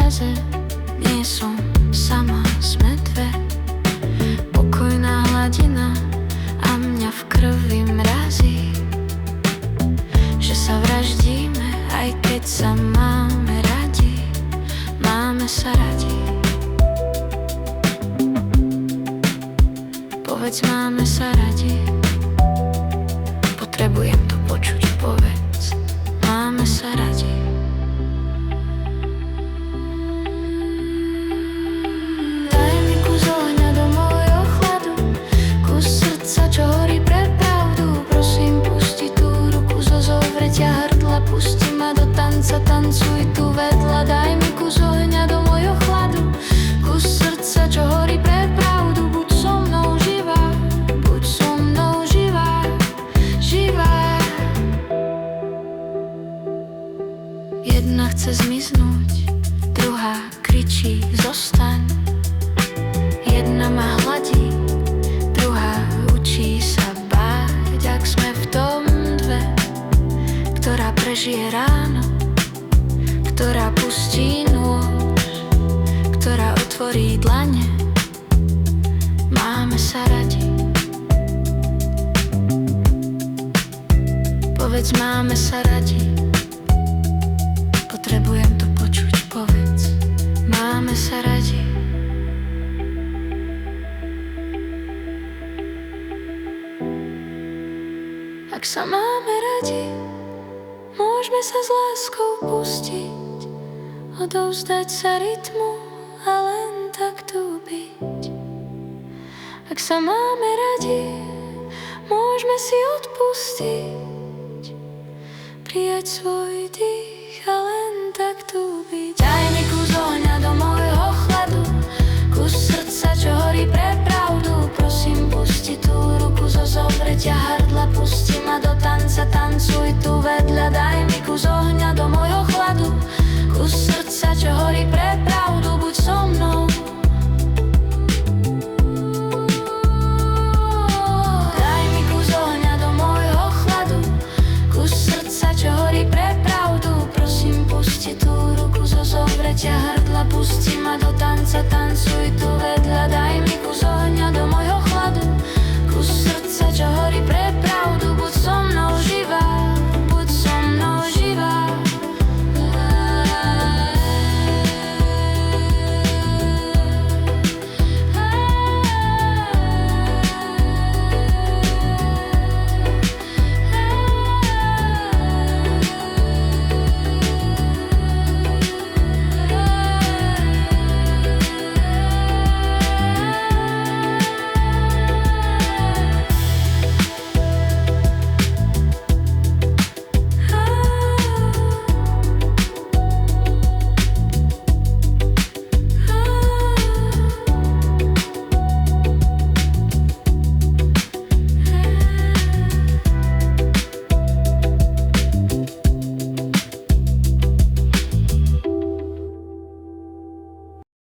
obraze. Nie som sama, sme dve. Pokojná hladina a mňa v krvi mrazí, že sa vraždíme, aj keď sa máme radi. Máme sa radi. Povedz, máme sa radi. Potrebujem to počuť, povedz, máme sa radi. Daj mi kus ohňa do môjho chladu, kus srdca, čo horí pre pravdu. Prosím, pusti tú ruku zo zovretia hrdla, pusti ma do tanca, tancuj tu vedľa. Daj mi kus ohňa do môjho chladu, kus srdca, čo horí pre pravdu. Buď so mnou živá, buď so mnou živá, živá. Jedna chce zmiznúť, druhá kričí zostaň. Jedna ma hladí, druhá učí sa báť. Ak sme v tom dve, ktorá prežije ráno, ktorá pustí nôž, ktorá otvorí dlane, máme sa radi. Povedz, máme sa radi. Potrebujem to počuť, povedz, máme sa radi. Ak sa máme radi, môžeme sa s láskou pustiť, odovzdať sa rytmu a len tak tu byť. Ak sa máme radi, môžeme si odpustiť, prijať svoj dých a len tak tu byť. Daj mi kus ohňa do môjho chladu, kus srdca, čo horí pre pravdu. Prosím, pusti tú ruku zo zovretia hrdla, pusti ma do tanca, tancuj tu vedľa. Daj mi kus ohňa do môjho chladu, kus srdca, čo horí pre pravdu. Buď so mnou. Daj mi kus ohňa do môjho chladu, kus srdca, čo horí pre pravdu. Prosím, pusti tú ruku zo zovretia hrdla, pusti ma do tanca, tancuj tu vedľa.